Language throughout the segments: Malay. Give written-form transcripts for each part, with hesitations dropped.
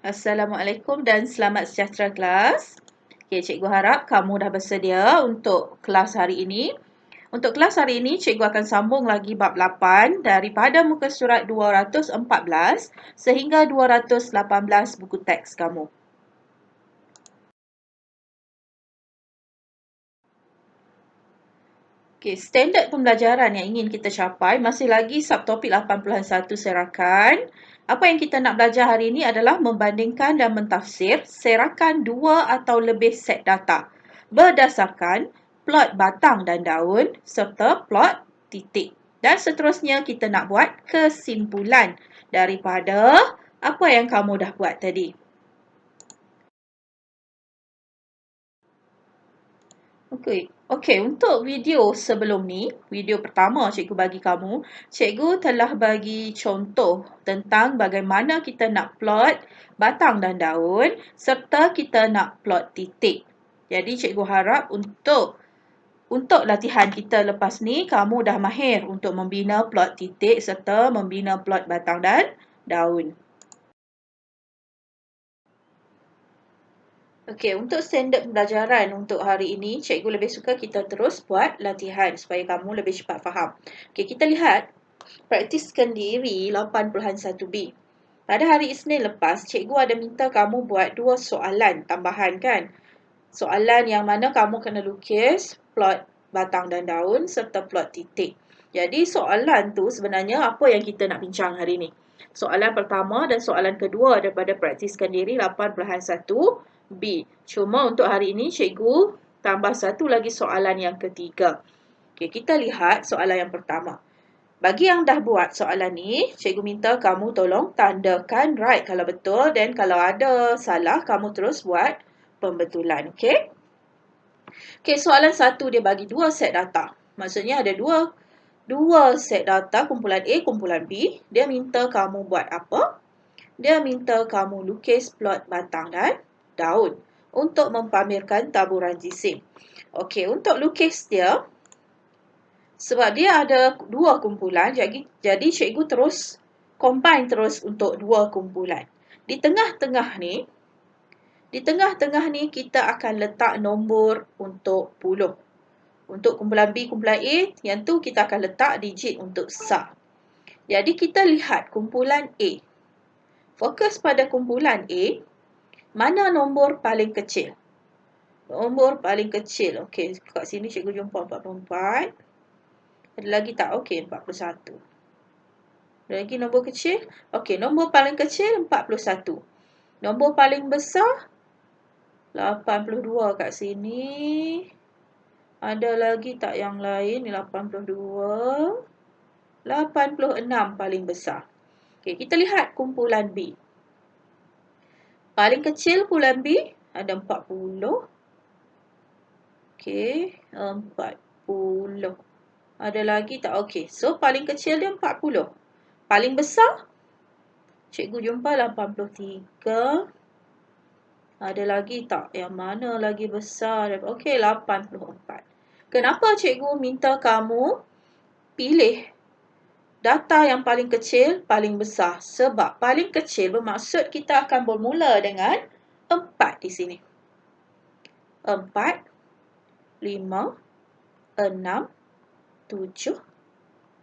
Assalamualaikum dan selamat sejahtera kelas. Okay, cikgu harap kamu dah bersedia untuk kelas hari ini. Untuk kelas hari ini, cikgu akan sambung lagi bab 8 daripada muka surat 214 sehingga 218 buku teks kamu. Okay, standard pembelajaran yang ingin kita capai masih lagi subtopik 80.1 serakan. Apa yang kita nak belajar hari ini adalah membandingkan dan mentafsir serakan dua atau lebih set data berdasarkan plot batang dan daun serta plot titik. Dan seterusnya kita nak buat kesimpulan daripada apa yang kamu dah buat tadi. Okey, untuk video sebelum ni, video pertama cikgu bagi kamu, cikgu telah bagi contoh tentang bagaimana kita nak plot batang dan daun serta kita nak plot titik. Jadi cikgu harap untuk latihan kita lepas ni, kamu dah mahir untuk membina plot titik serta membina plot batang dan daun. Okey, untuk standard pembelajaran untuk hari ini, cikgu lebih suka kita terus buat latihan supaya kamu lebih cepat faham. Okey, kita lihat praktiskan diri 8.1b. Pada hari Isnin lepas, cikgu ada minta kamu buat 2 soalan tambahan kan? Soalan yang mana kamu kena lukis plot batang dan daun serta plot titik. Jadi soalan tu sebenarnya apa yang kita nak bincang hari ini. Soalan pertama dan soalan kedua daripada praktiskan diri 8.1b. Cuma untuk hari ini cikgu tambah satu lagi soalan yang ketiga. Okey, kita lihat soalan yang pertama. Bagi yang dah buat soalan ni, cikgu minta kamu tolong tandakan right kalau betul dan kalau ada salah kamu terus buat pembetulan. Okey? Okey, soalan satu dia bagi dua set data. Maksudnya ada dua set data, kumpulan A, kumpulan B. Dia minta kamu buat apa? Dia minta kamu lukis plot batang dan daun untuk mempamerkan taburan jisim. Okey, untuk lukis dia, sebab dia ada dua kumpulan, jadi cikgu terus combine terus untuk dua kumpulan. Di tengah-tengah ni kita akan letak nombor untuk puluh. Untuk kumpulan B, kumpulan A, yang tu kita akan letak digit untuk sah. Jadi kita lihat kumpulan A. Fokus pada kumpulan A, mana nombor paling kecil? Nombor paling kecil. Okey, kat sini cikgu jumpa 44. Ada lagi tak? Okey, 41. Ada lagi nombor kecil? Okey, nombor paling kecil 41. Nombor paling besar 82 kat sini. Ada lagi tak yang lain? 82. 86 paling besar. Okey, kita lihat kumpulan B. Paling kecil kumpulan B ada 40. Okey, 40. Ada lagi tak? Okey, so paling kecil dia 40. Paling besar? Cikgu jumpa 83. Ada lagi tak? Yang mana lagi besar? Okey, 84. Kenapa cikgu minta kamu pilih data yang paling kecil, paling besar? Sebab paling kecil bermaksud kita akan bermula dengan 4 di sini. 4, 5, 6, 7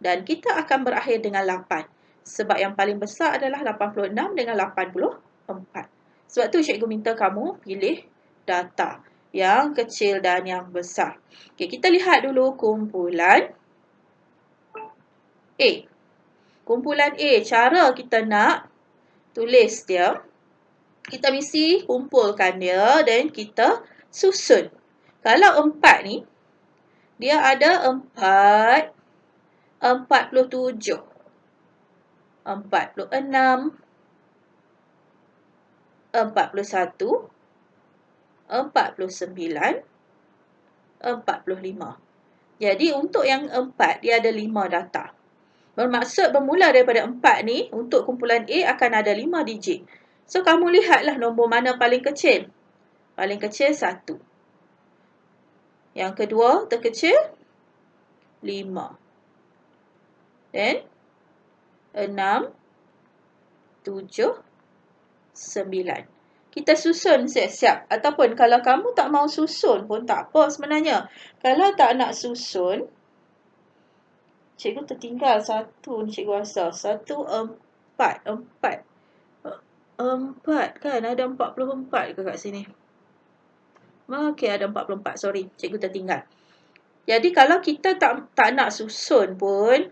dan kita akan berakhir dengan 8. Sebab yang paling besar adalah 86 dengan 84. Sebab tu cikgu minta kamu pilih data yang kecil dan yang besar. Okey, kita lihat dulu kumpulan A. Kumpulan A, cara kita nak tulis dia, kita mesti kumpulkan dia dan kita susun. Kalau 4 ni, dia ada 47, 46, 41, 49, 45. Jadi untuk yang 4, dia ada 5 data. Bermaksud bermula daripada 4 ni, untuk kumpulan A akan ada 5 digit. So, kamu lihatlah nombor mana paling kecil. Paling kecil 1. Yang kedua, terkecil 5. Dan 6, 7, 9. Kita susun siap-siap. Ataupun kalau kamu tak mau susun pun tak apa sebenarnya. Kalau tak nak susun, cikgu tertinggal satu ni cikgu rasa. 1, 4. 4. 4 kan? Ada 44 ke kat sini? Okey, ada 44. Sorry, cikgu tertinggal. Jadi kalau kita tak nak susun pun,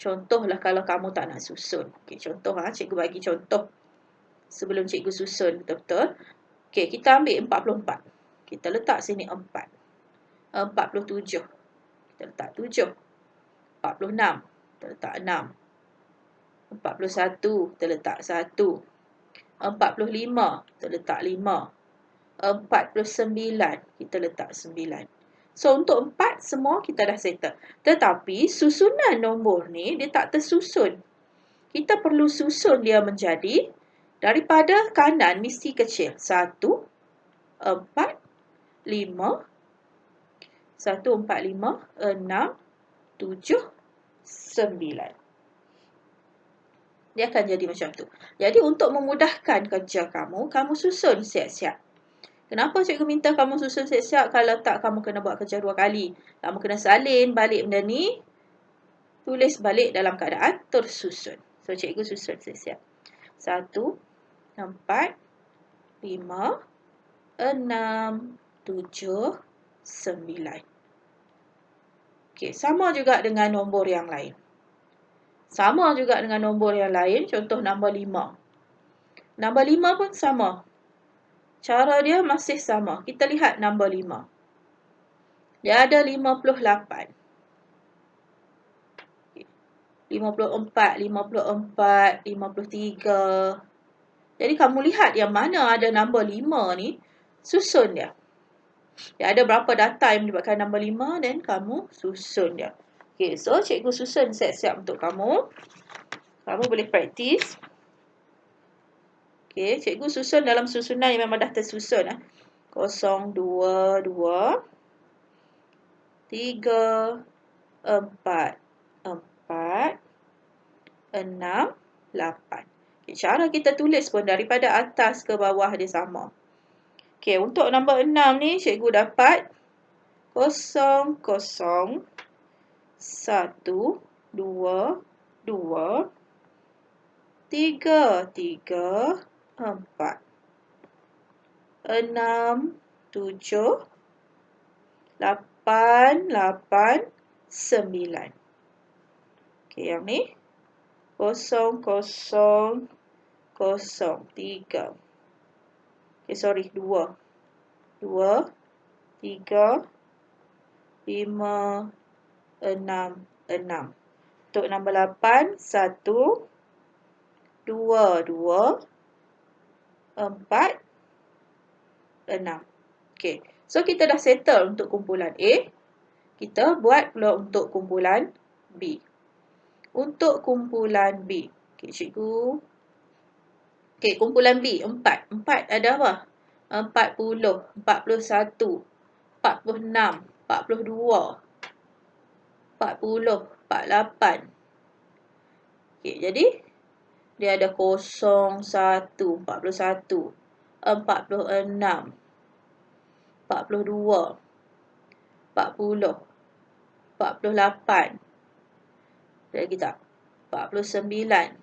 contohlah kalau kamu tak nak susun. Okey, contoh cikgu bagi contoh. Sebelum cikgu susun betul-betul. Okey, kita ambil 44. Kita letak sini 4. 47. Kita letak 7. 46. Kita letak 6. 41. Kita letak 1. 45. Kita letak 5. 49. Kita letak 9. So, untuk 4 semua kita dah settle. Tetapi, susunan nombor ni dia tak tersusun. Kita perlu susun dia menjadi daripada kanan mesti kecil. 1, 4, 5, 1, 4, 5, 6, 7, 9. Dia akan jadi macam tu. Jadi untuk memudahkan kerja kamu, kamu susun siap-siap. Kenapa cikgu minta kamu susun siap-siap? Kalau tak, kamu kena buat kerja 2 kali. Kamu kena salin balik benda ni, tulis balik dalam keadaan tersusun. So, cikgu susun siap-siap. 1, 4, 5, 6, 7, 9. Okey, sama juga dengan nombor yang lain. Sama juga dengan nombor yang lain, contoh nombor 5. Nombor 5 pun sama. Cara dia masih sama. Kita lihat nombor 5. Dia ada 58. 54, 54, 53. Jadi kamu lihat yang mana ada nombor 5 ni, susun dia. Dia ada berapa data yang menyebabkan nombor 5 dan kamu susun dia. Okay, so cikgu susun siap-siap untuk kamu. Kamu boleh praktis. Okay, cikgu susun dalam susunan yang memang dah tersusun. 0, 2, 2, 3, 4, 4, 6, 8. Okay, cara kita tulis pun daripada atas ke bawah dia sama. Okay, untuk nombor 6 ni cikgu dapat 0, 0, 1, 2, 2, 3, 3, 4, 6, 7, 8, 8, 9. Okay, yang ni 0, 0, 0, 3. Okay, sorry, 2. 2, 3, 5, 6, 6. Untuk nombor 8, 1, 2, 2, 4, 6. Okay, so kita dah settle untuk kumpulan A. Kita buat pula untuk kumpulan B. Untuk kumpulan B. Okay, cikgu. Okay, kumpulan B, 4. 4 ada apa? 40, 41, 46, 42, 40, 48. Okay, jadi dia ada 0, 1, 41, 46, 42, 40, 48. Ada lagi tak? 49,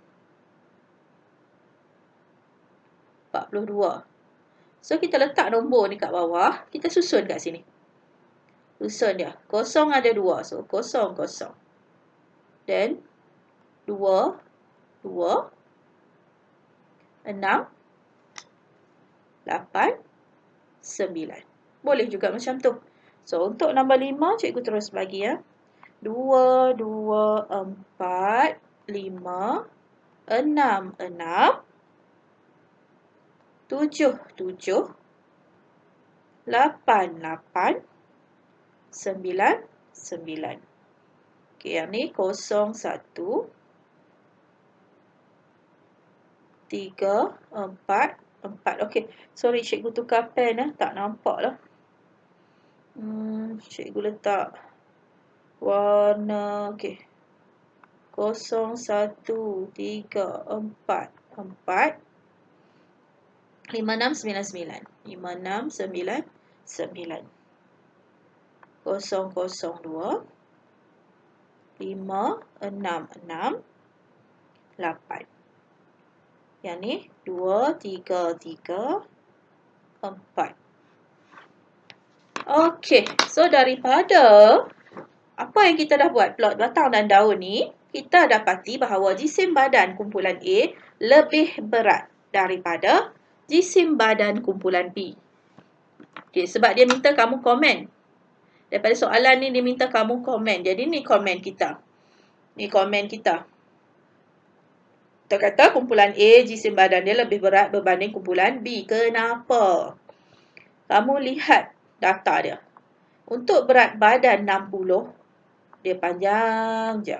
42. So, kita letak nombor ni kat bawah. Kita susun kat sini. Susun dia. 0 ada 2. So, 0, 0. Then, 2, 2, 6, 8, 9. Boleh juga macam tu. So, untuk nombor 5, cikgu terus bagi 2, 2, 4, 5, 6, 6, 7, 7, 8, 8, 9, 9. Okey, yang ni 0, 1, 3, 4, 4. Okey, sorry cikgu tukar pen tak nampak lah. Cikgu letak warna. Okey. 0, 1, 3, 4, 4. 5699. 5699. 002 566 8. Yang ni 233 4. Okey, so daripada apa yang kita dah buat plot batang dan daun ni, kita dapati bahawa jisim badan kumpulan A lebih berat daripada jisim badan kumpulan B. Okey, sebab dia minta kamu komen. Daripada soalan ni dia minta kamu komen. Jadi ni komen kita. Ni komen kita. Kita kata kumpulan A jisim badan dia lebih berat berbanding kumpulan B. Kenapa? Kamu lihat data dia. Untuk berat badan 60, dia panjang je.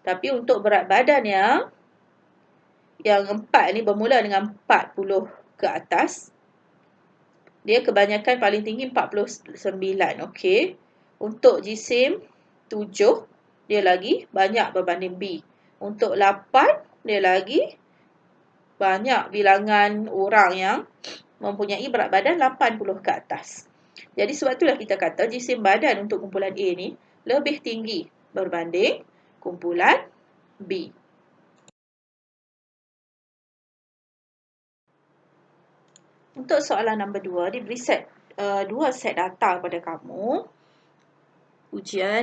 Tapi untuk berat badan yang 4 ni bermula dengan 40 ke atas, dia kebanyakan paling tinggi 49. Okey. Untuk jisim 7, dia lagi banyak berbanding B. Untuk 8, dia lagi banyak bilangan orang yang mempunyai berat badan 80 ke atas. Jadi sebab itulah kita kata jisim badan untuk kumpulan A ni lebih tinggi berbanding kumpulan B. Untuk soalan nombor 2, diberi dua set data kepada kamu.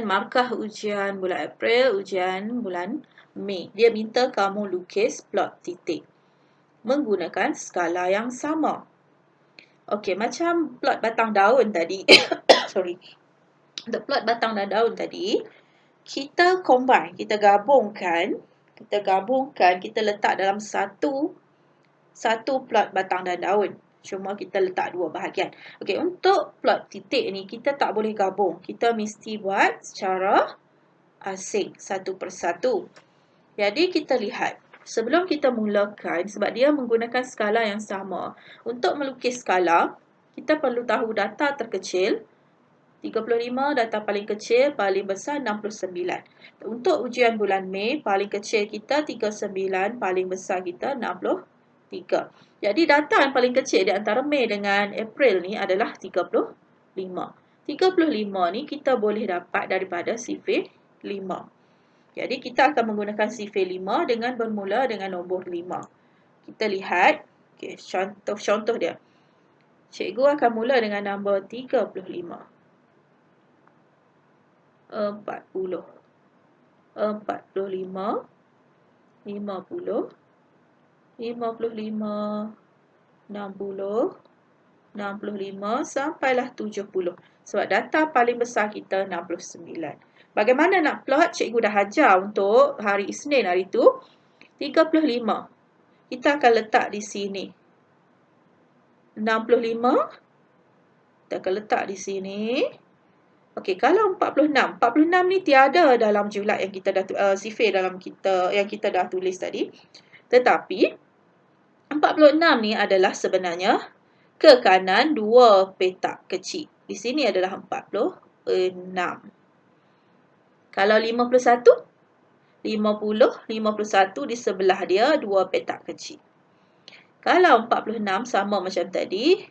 Markah ujian bulan April, ujian bulan Mei. Dia minta kamu lukis plot titik menggunakan skala yang sama. Okey, macam plot batang daun tadi. Sorry. Untuk plot batang dan daun tadi, kita combine, kita gabungkan, kita letak dalam satu plot batang dan daun. Cuma kita letak dua bahagian. Okey, untuk plot titik ni kita tak boleh gabung. Kita mesti buat secara asing, satu persatu. Jadi kita lihat, sebelum kita mulakan, sebab dia menggunakan skala yang sama. Untuk melukis skala, kita perlu tahu data terkecil 35, data paling kecil, paling besar 69. Untuk ujian bulan Mei, paling kecil kita 39, paling besar kita 63. Jadi data yang paling kecil di antara Mei dengan April ni adalah 35. 35 ni kita boleh dapat daripada sifir 5. Jadi kita akan menggunakan sifir 5 dengan bermula dengan nombor 5. Kita lihat, okay, contoh dia. Cikgu akan mula dengan nombor 35. 40, 45, 50, 55, 60, 65 sampailah 70. Sebab data paling besar kita 69. Bagaimana nak plot? Cikgu dah ajar untuk hari Isnin hari tu 35. Kita akan letak di sini. 65 kita akan letak di sini. Okey, kalau 46 ni tiada dalam julat yang kita dah sifir dalam yang kita dah tulis tadi. Tetapi 46 ni adalah sebenarnya ke kanan dua petak kecil. Di sini adalah 46. Kalau 51, 51 di sebelah dia dua petak kecil. Kalau 46 sama macam tadi,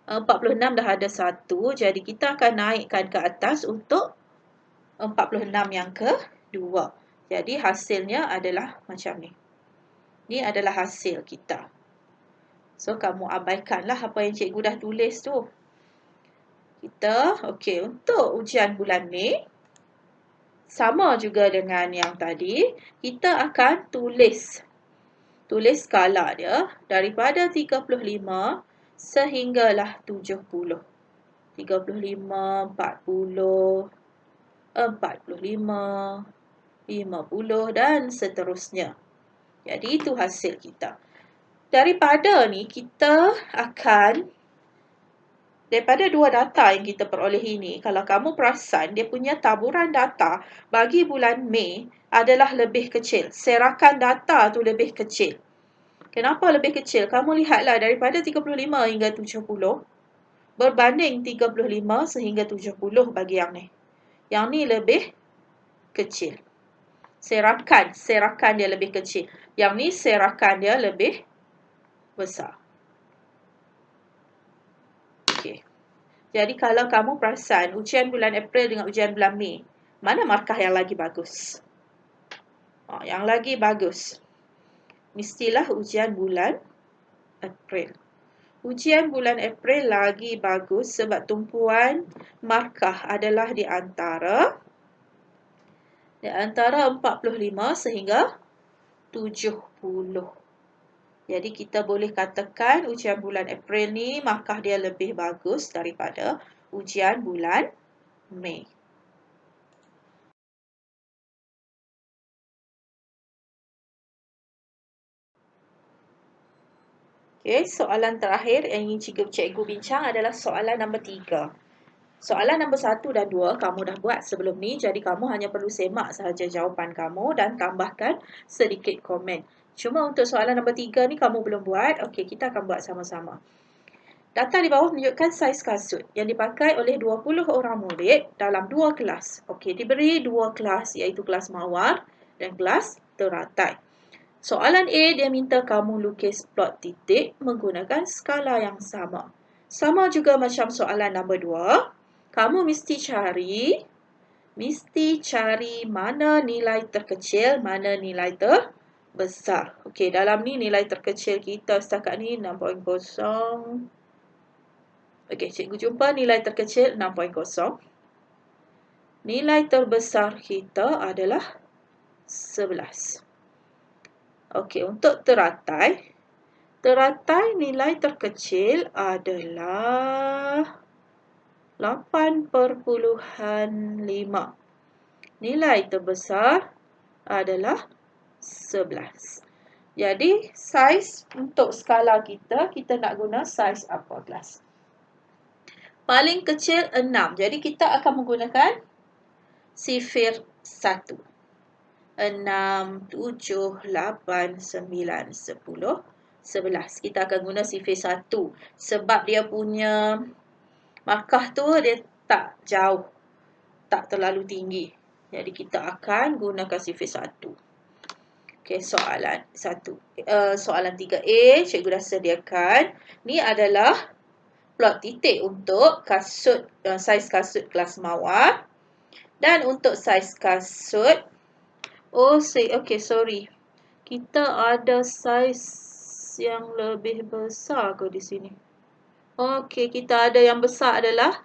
46 dah ada satu, jadi kita akan naikkan ke atas untuk 46 yang kedua. Jadi hasilnya adalah macam ni. Ni adalah hasil kita. So, kamu abaikanlah apa yang cikgu dah tulis tu. Okey, untuk ujian bulan Mei, sama juga dengan yang tadi, kita akan tulis skala dia daripada 35 sehinggalah 70. 35, 40, 45, 50 dan seterusnya. Jadi itu hasil kita. Daripada dua data yang kita peroleh ini, kalau kamu perasan, dia punya taburan data bagi bulan Mei adalah lebih kecil. Serakan data tu lebih kecil. Kenapa lebih kecil? Kamu lihatlah daripada 35 hingga 70 berbanding 35 sehingga 70 bagi yang ni. Yang ni lebih kecil. Serakan dia lebih kecil. Yang ni serakan dia lebih besar. Jadi kalau kamu perasan ujian bulan April dengan ujian bulan Mei, mana markah yang lagi bagus? Yang lagi bagus mestilah ujian bulan April. Ujian bulan April lagi bagus sebab tumpuan markah adalah di antara 45 sehingga 70. Jadi kita boleh katakan ujian bulan April ni markah dia lebih bagus daripada ujian bulan Mei. Okey, soalan terakhir yang ingin cikgu bincang adalah soalan nombor 3. Soalan nombor 1 dan 2 kamu dah buat sebelum ni, jadi kamu hanya perlu semak sahaja jawapan kamu dan tambahkan sedikit komen. Cuma untuk soalan nombor 3 ni kamu belum buat. Okey, kita akan buat sama-sama. Data di bawah menunjukkan saiz kasut yang dipakai oleh 20 orang murid dalam 2 kelas. Okey, diberi 2 kelas iaitu kelas mawar dan kelas teratai. Soalan A, dia minta kamu lukis plot titik menggunakan skala yang sama. Sama juga macam soalan nombor 2, kamu mesti cari mana nilai terkecil, mana nilai terbesar. Okey, dalam ni nilai terkecil kita setakat ni 6.0. Okey, cikgu jumpa nilai terkecil 6.0. Nilai terbesar kita adalah 11. Okey, untuk teratai nilai terkecil adalah 8.5. Nilai terbesar adalah 11. Jadi, saiz untuk skala kita nak guna saiz apa kelas? Paling kecil 6. Jadi, kita akan menggunakan sifir 1. 6, 7, 8, 9, 10, 11. Kita akan guna sifir 1. Sebab dia punya markah tu dia tak jauh, tak terlalu tinggi. Jadi kita akan gunakan sifir 1. Okey, soalan 1. Soalan 3A, cikgu dah sediakan. Ni adalah plot titik untuk kasut, saiz kasut kelas mawar. Dan untuk saiz kasut, sorry. Kita ada saiz yang lebih besar ke di sini? Okey, kita ada yang besar adalah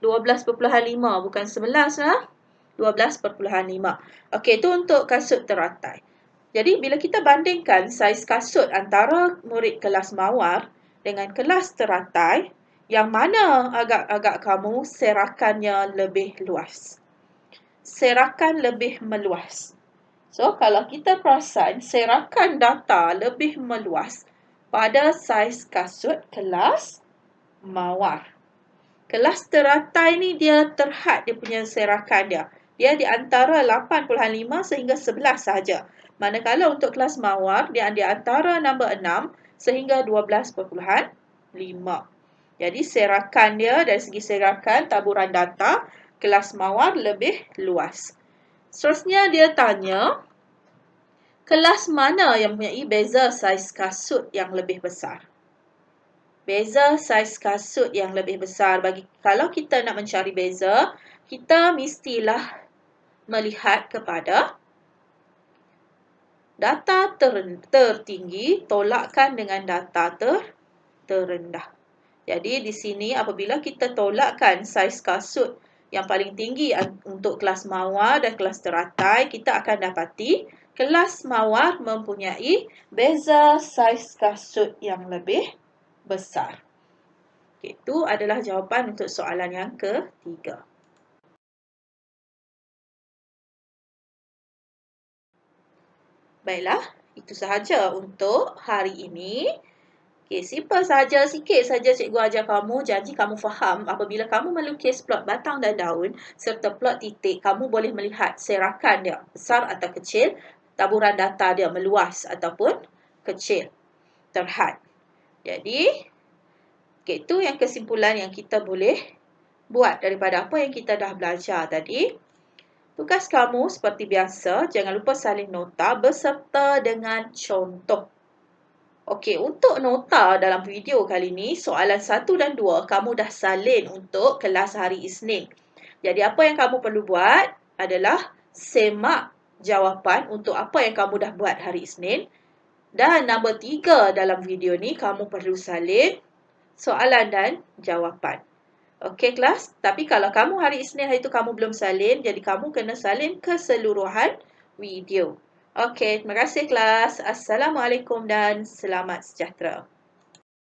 12.5, bukan 11 lah. 12.5. Okey, itu untuk kasut teratai. Jadi, bila kita bandingkan saiz kasut antara murid kelas mawar dengan kelas teratai, yang mana agak kamu serakannya lebih luas? Serakan lebih meluas. So, kalau kita perasan, serakan data lebih meluas pada saiz kasut kelas mawar. Kelas teratai ni dia terhad dia punya serakan dia. Dia di antara 8.5 sehingga 11 sahaja. Manakala untuk kelas mawar, dia di antara nombor 6 sehingga 12.5. Jadi, serakan dia dari segi serakan taburan data, kelas mawar lebih luas. Seterusnya dia tanya, kelas mana yang mempunyai beza saiz kasut yang lebih besar? Beza saiz kasut yang lebih besar. Kalau kita nak mencari beza, kita mestilah melihat kepada data tertinggi tolakkan dengan data terendah. Jadi di sini apabila kita tolakkan saiz kasut yang paling tinggi untuk kelas mawar dan kelas teratai, kita akan dapati kelas mawar mempunyai beza saiz kasut yang lebih besar. Itu adalah jawapan untuk soalan yang ketiga. Baiklah, itu sahaja untuk hari ini. Okey, simple saja, sikit saja cikgu ajar kamu. Janji kamu faham apabila kamu melukis plot batang dan daun serta plot titik, kamu boleh melihat serakan dia besar atau kecil, taburan data dia meluas ataupun kecil, terhad. Jadi, itu yang kesimpulan yang kita boleh buat daripada apa yang kita dah belajar tadi. Tugas kamu seperti biasa, jangan lupa salin nota beserta dengan contoh. Okey, untuk nota dalam video kali ni, soalan 1 dan 2 kamu dah salin untuk kelas hari Isnin. Jadi apa yang kamu perlu buat adalah semak jawapan untuk apa yang kamu dah buat hari Isnin. Dan nombor 3 dalam video ni kamu perlu salin soalan dan jawapan. Okey kelas, tapi kalau kamu hari Isnin hari tu kamu belum salin, jadi kamu kena salin keseluruhan video. Okey, terima kasih kelas. Assalamualaikum dan selamat sejahtera.